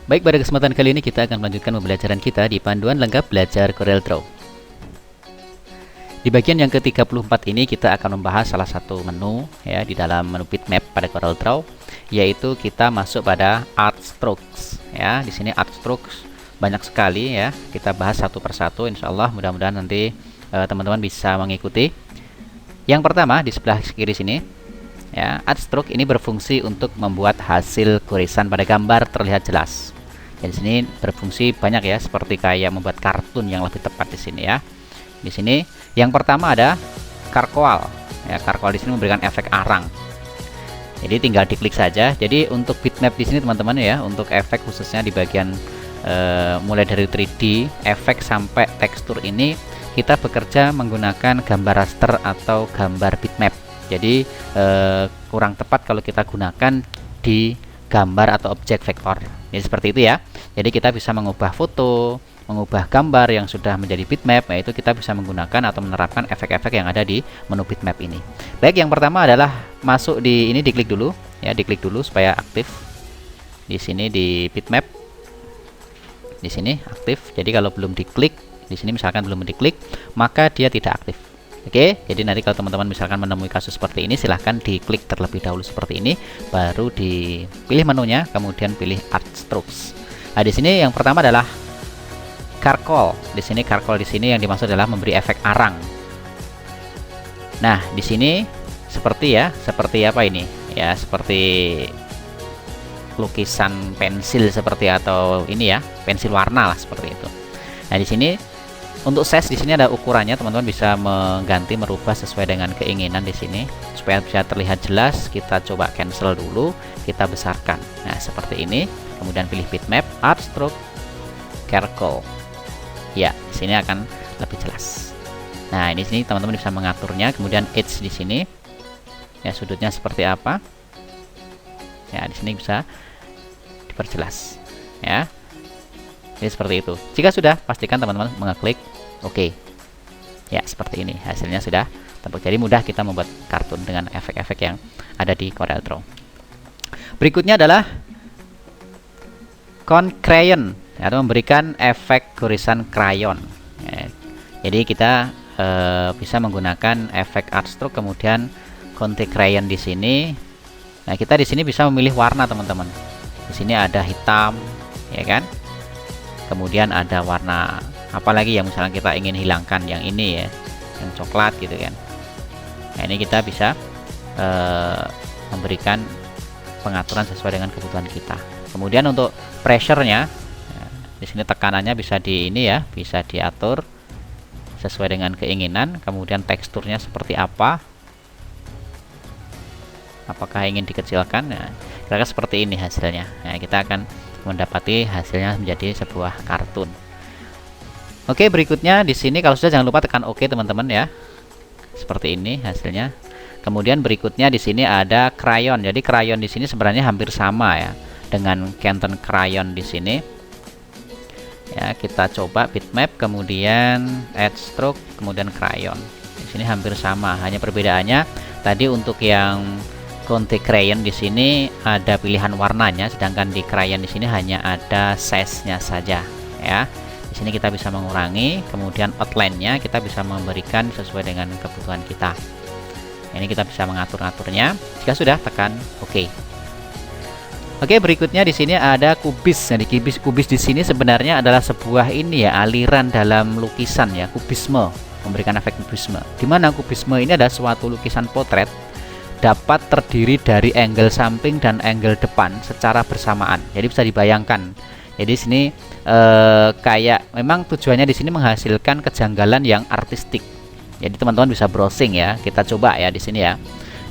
Baik, pada kesempatan kali ini kita akan melanjutkan pembelajaran kita di panduan lengkap belajar CorelDRAW. Di bagian yang ke-34 ini kita akan membahas salah satu menu ya di dalam menu bitmap pada CorelDRAW, yaitu kita masuk pada Art Strokes ya. Di sini Art Strokes banyak sekali ya. Kita bahas satu persatu, insya Allah mudah-mudahan nanti teman-teman bisa mengikuti. Yang pertama di sebelah kiri sini ya, Art Stroke ini berfungsi untuk membuat hasil gorisan pada gambar terlihat jelas. Dan di sini berfungsi banyak ya, seperti kayak membuat kartun yang lebih tepat di sini ya. Di sini yang pertama ada Carcoal. Ya, Carcoal di sini memberikan efek arang. Jadi tinggal diklik saja. Jadi untuk bitmap di sini teman-teman ya, untuk efek khususnya di bagian mulai dari 3D, efek sampai tekstur ini kita bekerja menggunakan gambar raster atau gambar bitmap. Jadi kurang tepat kalau kita gunakan di gambar atau objek vektor. Jadi seperti itu ya. Jadi kita bisa mengubah foto, mengubah gambar yang sudah menjadi bitmap, yaitu kita bisa menggunakan atau menerapkan efek-efek yang ada di menu bitmap ini. Baik, yang pertama adalah masuk di ini, diklik dulu ya, diklik dulu supaya aktif. Di sini di bitmap. Di sini aktif. Jadi kalau belum diklik, di sini misalkan belum diklik, maka dia tidak aktif. Oke, jadi nanti kalau teman-teman misalkan menemui kasus seperti ini, silahkan diklik terlebih dahulu seperti ini, baru dipilih menunya, kemudian pilih Art Strokes. Nah, di sini yang pertama adalah Carcoal. Di sini Carcoal di sini yang dimaksud adalah memberi efek arang. Nah, di sini seperti ya, seperti apa ini? Ya, seperti lukisan pensil seperti atau ini ya, pensil warna lah seperti itu. Nah, di sini untuk size di sini ada ukurannya, teman-teman bisa mengganti, merubah sesuai dengan keinginan di sini supaya bisa terlihat jelas. Kita coba cancel dulu, kita besarkan. Nah, seperti ini. Kemudian pilih bitmap, Art Stroke, Carcoal. Ya, di sini akan lebih jelas. Nah, ini sini teman-teman bisa mengaturnya. Kemudian edge di sini. Ya, sudutnya seperti apa? Ya, di sini bisa diperjelas. Ya. Jadi seperti itu. Jika sudah, pastikan teman-teman mengeklik OK. Ya, seperti ini. Hasilnya sudah tampak. Jadi mudah kita membuat kartun dengan efek-efek yang ada di CorelDRAW. Berikutnya adalah Crayon, atau memberikan efek gorisan krayon. Ya, jadi kita bisa menggunakan efek Art Stroke, kemudian Crayon di sini. Nah, kita di sini bisa memilih warna, teman-teman. Di sini ada hitam, ya kan? Kemudian ada warna apalagi yang misalnya kita ingin hilangkan, yang ini ya, yang coklat gitu kan. Nah, ini kita bisa memberikan pengaturan sesuai dengan kebutuhan kita. Kemudian untuk pressure-nya, ya, di sini tekanannya bisa di ini ya, bisa diatur sesuai dengan keinginan. Kemudian teksturnya seperti apa, apakah ingin dikecilkan? Nah, kira-kira seperti ini hasilnya. Nah, kita akan mendapati hasilnya menjadi sebuah kartun. Oke, berikutnya di sini kalau sudah jangan lupa tekan OK, teman-teman ya. Seperti ini hasilnya. Kemudian berikutnya di sini ada Crayon. Jadi Crayon di sini sebenarnya hampir sama ya dengan Canton Crayon di sini. Ya, kita coba bitmap, kemudian Add Stroke, kemudian Crayon. Di sini hampir sama, hanya perbedaannya tadi untuk yang Crayon di sini ada pilihan warnanya, sedangkan di Crayon di sini hanya ada size-nya saja ya. Di sini kita bisa mengurangi, kemudian outline-nya kita bisa memberikan sesuai dengan kebutuhan kita. Ini kita bisa mengatur-ngaturnya. Jika sudah, tekan OK. Oke, berikutnya di sini ada kubis. Nah, kubis di sini sebenarnya adalah sebuah ini ya, aliran dalam lukisan ya, kubisme, memberikan efek kubisme. Dimana kubisme ini adalah suatu lukisan potret dapat terdiri dari angle samping dan angle depan secara bersamaan. Jadi bisa dibayangkan. Jadi sini kayak memang tujuannya di sini menghasilkan kejanggalan yang artistik. Jadi teman-teman bisa browsing ya. Kita coba ya di sini ya.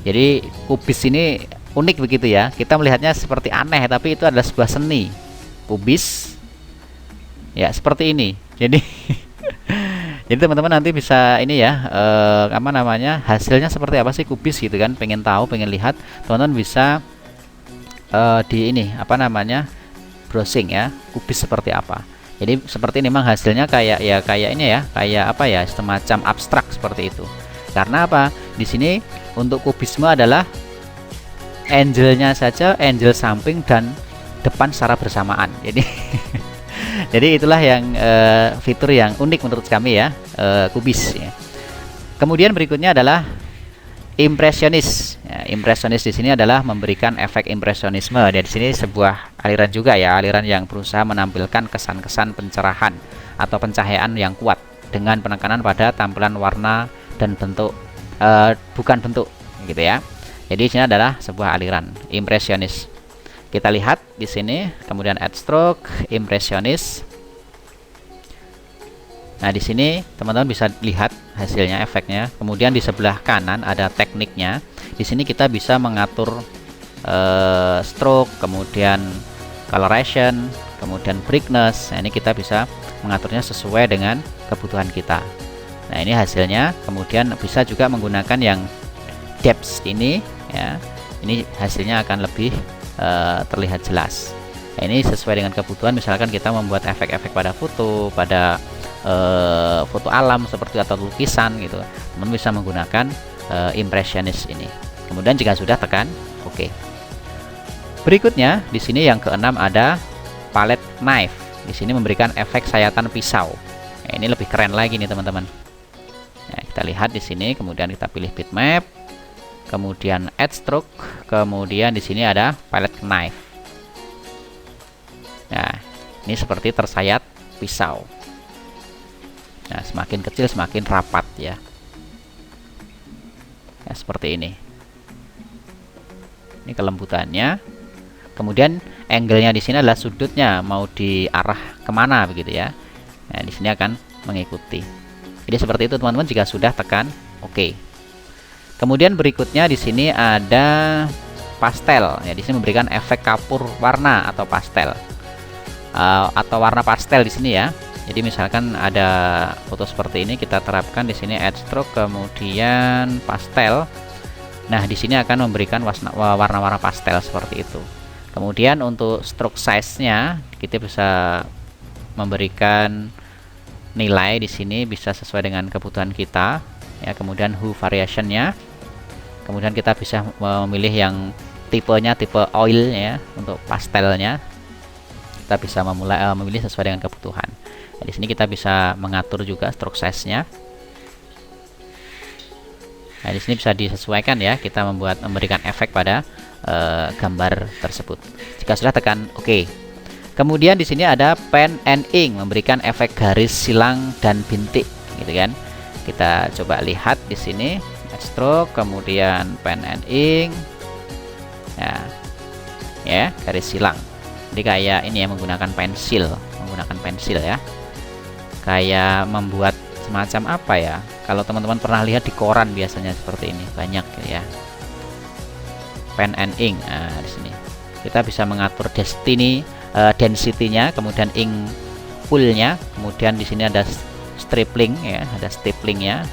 Jadi kubis ini unik begitu ya. Kita melihatnya seperti aneh, tapi itu adalah sebuah seni. Kubis ya seperti ini. Jadi jadi teman-teman nanti bisa ini ya, apa namanya, hasilnya seperti apa sih kubis gitu kan, pengen tahu, pengen lihat, teman-teman bisa di ini apa namanya, browsing ya, kubis seperti apa. Jadi seperti ini memang hasilnya kayak ya, kayak ini ya, kayak apa ya, semacam abstrak seperti itu. Karena apa? Di sini untuk kubisme adalah angle-nya saja, angle samping dan depan secara bersamaan. Jadi jadi itulah yang fitur yang unik menurut kami ya, Cubase ya. Kemudian berikutnya adalah impresionis. Ya, impresionis di sini adalah memberikan efek impresionisme. Dan di sini sebuah aliran juga ya, aliran yang berusaha menampilkan kesan-kesan pencerahan atau pencahayaan yang kuat dengan penekanan pada tampilan warna dan bentuk, bukan bentuk, gitu ya. Jadi di sini adalah sebuah aliran impresionis. Kita lihat di sini, kemudian add stroke, impresionis. Nah, di sini teman-teman bisa lihat hasilnya, efeknya. Kemudian di sebelah kanan ada tekniknya. Di sini kita bisa mengatur stroke, kemudian coloration, kemudian brightness. Nah, ini kita bisa mengaturnya sesuai dengan kebutuhan kita. Nah, ini hasilnya. Kemudian bisa juga menggunakan yang depth ini ya. Ini hasilnya akan lebih terlihat jelas. Nah, ini sesuai dengan kebutuhan. Misalkan kita membuat efek-efek pada foto, pada foto alam seperti atau lukisan gitu, teman bisa menggunakan impressionis ini. Kemudian jika sudah, tekan OK. Berikutnya di sini yang keenam ada palette knife. Di sini memberikan efek sayatan pisau. Nah, ini lebih keren lagi nih teman-teman. Nah, kita lihat di sini, kemudian kita pilih bitmap, kemudian add stroke, kemudian di sini ada palette knife. Nah, ini seperti tersayat pisau. Nah, semakin kecil semakin rapat ya. Ya, seperti ini. Ini kelembutannya. Kemudian angle-nya di sini adalah sudutnya mau diarah kemana begitu ya. Nah, di sini akan mengikuti. Jadi seperti itu teman-teman. Jika sudah, tekan OK. Kemudian berikutnya di sini ada pastel. Ya, di sini memberikan efek kapur warna atau pastel. Atau warna pastel di sini ya. Jadi misalkan ada foto seperti ini, kita terapkan di sini add stroke, kemudian pastel. Nah, di sini akan memberikan warna-warna pastel seperti itu. Kemudian untuk stroke size-nya kita bisa memberikan nilai di sini bisa sesuai dengan kebutuhan kita ya. Kemudian hue variation-nya. Kemudian kita bisa memilih yang tipenya tipe oil ya untuk pastelnya. Kita bisa memilih sesuai dengan kebutuhan. Nah, di sini kita bisa mengatur juga stroke size-nya. Nah, di sini bisa disesuaikan ya, kita memberikan efek pada gambar tersebut. Jika sudah, tekan OK. Kemudian di sini ada pen and ink, memberikan efek garis silang dan bintik, gitu kan. Kita coba lihat di sini, add stroke, kemudian pen and ink. Nah, ya, garis silang. Jadi kayak ini ya, menggunakan pensil ya. Kayak membuat semacam apa ya, kalau teman-teman pernah lihat di koran biasanya seperti ini, banyak ya, pen and ink. Nah, di sini kita bisa mengatur density-nya, kemudian ink pool-nya, kemudian di sini ada stripling ya, ada stapling-nya.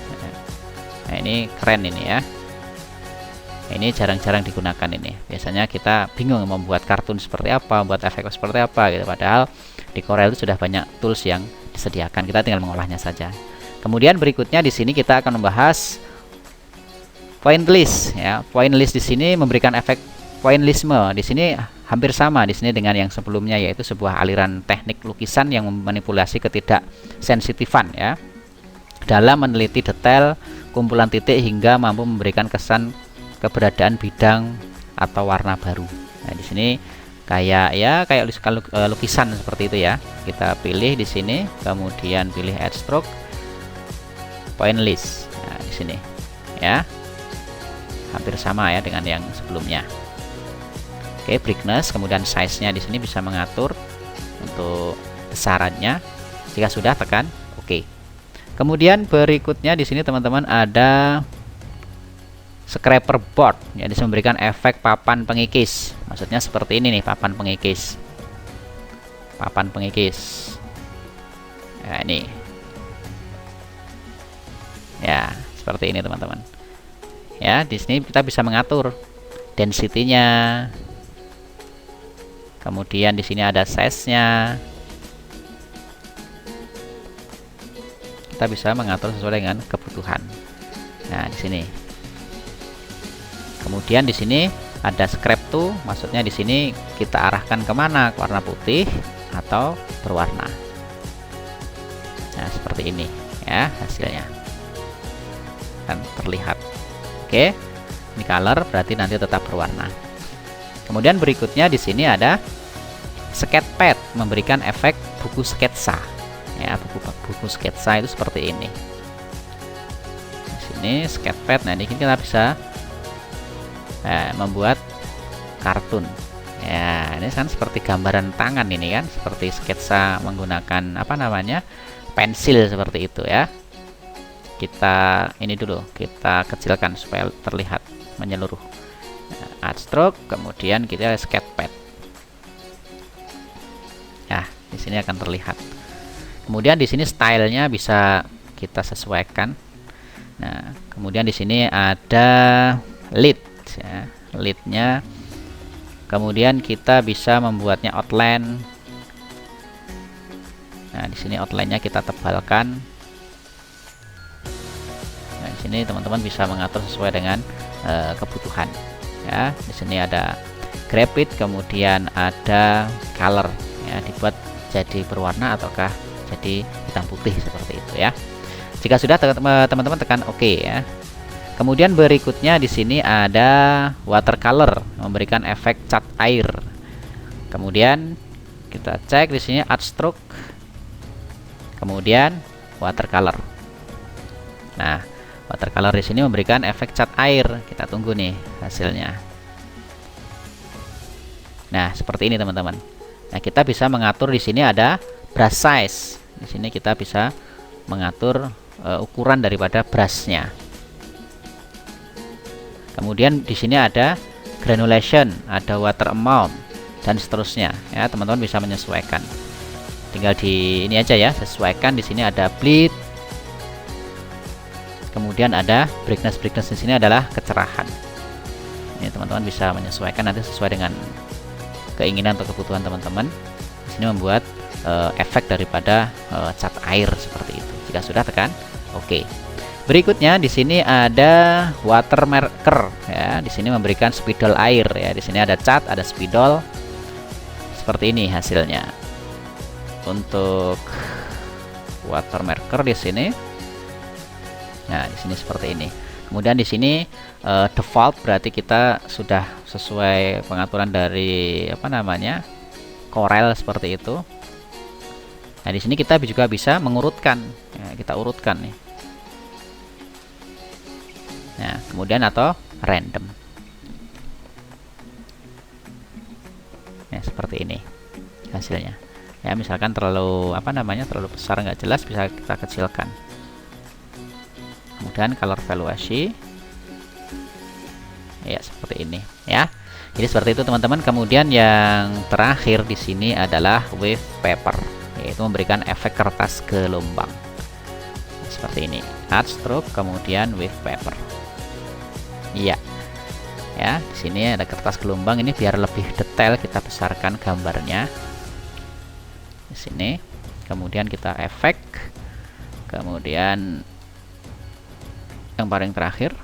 Nah, ini keren ini ya. Ini jarang-jarang digunakan ini. Biasanya kita bingung membuat kartun seperti apa, membuat efek seperti apa gitu. Padahal di Corel itu sudah banyak tools yang disediakan, kita tinggal mengolahnya saja. Kemudian berikutnya di sini kita akan membahas point list ya. Point list di sini memberikan efek pointillisme. Di sini hampir sama di sini dengan yang sebelumnya, yaitu sebuah aliran teknik lukisan yang memanipulasi ketidaksensitifan ya dalam meneliti detail kumpulan titik hingga mampu memberikan kesan keberadaan bidang atau warna baru. Nah, di sini kayak lukisan seperti itu ya. Kita pilih di sini, kemudian pilih add stroke, point list. Nah, di sini ya, hampir sama ya dengan yang sebelumnya. Oke, brightness, kemudian size-nya di sini bisa mengatur untuk besarannya. Jika sudah, tekan OK. Kemudian berikutnya di sini teman-teman ada scraper board ya, bisa memberikan efek papan pengikis. Maksudnya seperti ini nih, papan pengikis. Nah, ini ya, seperti ini teman-teman ya. Di sini kita bisa mengatur density-nya, kemudian di sini ada size-nya. Kita bisa mengatur sesuai dengan kebutuhan. Nah, di sini. Kemudian di sini ada scrap to, maksudnya di sini kita arahkan kemana, ke warna putih atau berwarna. Nah seperti ini ya hasilnya kan terlihat. Oke, ini color berarti nanti tetap berwarna. Kemudian berikutnya di sini ada sketchpad, memberikan efek buku sketsa ya. Buku sketsa itu seperti ini. Di sini sketchpad. Nah ini kita bisa membuat kartun ya. Ini kan seperti gambaran tangan ini kan, seperti sketsa menggunakan apa namanya, pensil seperti itu ya. Kita ini dulu kita kecilkan supaya terlihat menyeluruh. Art stroke, kemudian kita sketchpad. Nah di sini akan terlihat. Kemudian di sini stylenya bisa kita sesuaikan. Nah kemudian di sini ada lead ya, leadnya. Kemudian kita bisa membuatnya outline. Nah di sini outline-nya kita tebalkan. Nah di sini teman-teman bisa mengatur sesuai dengan kebutuhan ya. Di sini ada graphic, kemudian ada color ya, dibuat jadi berwarna ataukah jadi hitam putih seperti itu ya. Jika sudah, teman-teman tekan OK ya. Kemudian berikutnya di sini ada watercolor, memberikan efek cat air. Kemudian kita cek di sini art stroke, kemudian watercolor. Nah, watercolor di sini memberikan efek cat air. Kita tunggu nih hasilnya. Nah, seperti ini teman-teman. Nah, kita bisa mengatur di sini ada brush size. Di sini kita bisa mengatur ukuran daripada brushnya. Kemudian di sini ada granulation, ada water amount dan seterusnya ya. Teman-teman bisa menyesuaikan. Tinggal di ini aja ya, sesuaikan. Di sini ada bleed. Kemudian ada brightness. Brightness di sini adalah kecerahan. Ini teman-teman bisa menyesuaikan nanti sesuai dengan keinginan atau kebutuhan teman-teman. Di sini membuat efek daripada cat air seperti itu. Jika sudah, tekan OK. Berikutnya di sini ada watermarker ya. Di sini memberikan spidol air ya. Di sini ada cat, ada spidol. Seperti ini hasilnya. Untuk watermarker di sini. Nah, di sini seperti ini. Kemudian di sini default berarti kita sudah sesuai pengaturan dari apa namanya? Corel seperti itu. Nah, di sini kita juga bisa mengurutkan ya, kita urutkan nih. Nah, kemudian atau random. Ya, seperti ini hasilnya. Ya, misalkan terlalu apa namanya? Terlalu besar nggak jelas, bisa kita kecilkan. Kemudian color valuasi. Ya, seperti ini ya. Jadi seperti itu teman-teman. Kemudian yang terakhir di sini adalah wave paper, yaitu memberikan efek kertas gelombang. Seperti ini. Art stroke, kemudian wave paper. Iya. Ya, di sini ada kertas gelombang. Ini biar lebih detail kita besarkan gambarnya. Di sini. Kemudian kita efek. Kemudian yang paling terakhir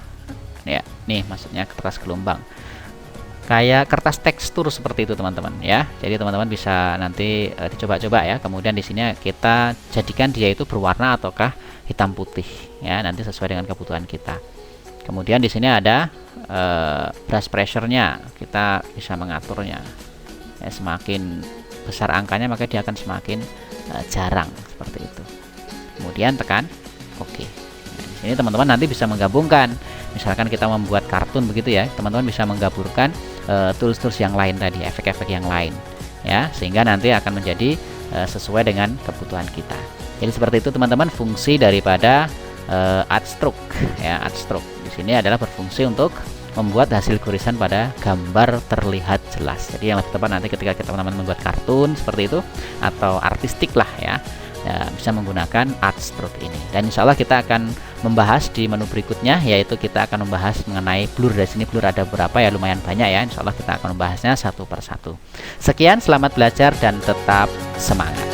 ya, nih maksudnya kertas gelombang. Kayak kertas tekstur seperti itu teman-teman ya. Jadi teman-teman bisa nanti dicoba-coba ya. Kemudian di sini kita jadikan dia itu berwarna ataukah hitam putih ya, nanti sesuai dengan kebutuhan kita. Kemudian di sini ada brush pressure-nya, kita bisa mengaturnya ya, semakin besar angkanya maka dia akan semakin jarang seperti itu. Kemudian tekan OK. Nah, di sini teman-teman nanti bisa menggabungkan, misalkan kita membuat kartun begitu ya, teman-teman bisa menggabungkan tools-tools yang lain tadi, efek-efek yang lain ya, sehingga nanti akan menjadi sesuai dengan kebutuhan kita. Jadi seperti itu teman-teman fungsi daripada art stroke ya. Art stroke di sini adalah berfungsi untuk membuat hasil gorisan pada gambar terlihat jelas. Jadi yang lebih tepat nanti ketika kita teman-teman membuat kartun seperti itu atau artistik lah ya, bisa menggunakan art stroke ini. Dan insya Allah kita akan membahas di menu berikutnya, yaitu kita akan membahas mengenai blur. Dari sini blur ada berapa ya, lumayan banyak ya. Insya Allah kita akan membahasnya satu persatu. Sekian, selamat belajar dan tetap semangat.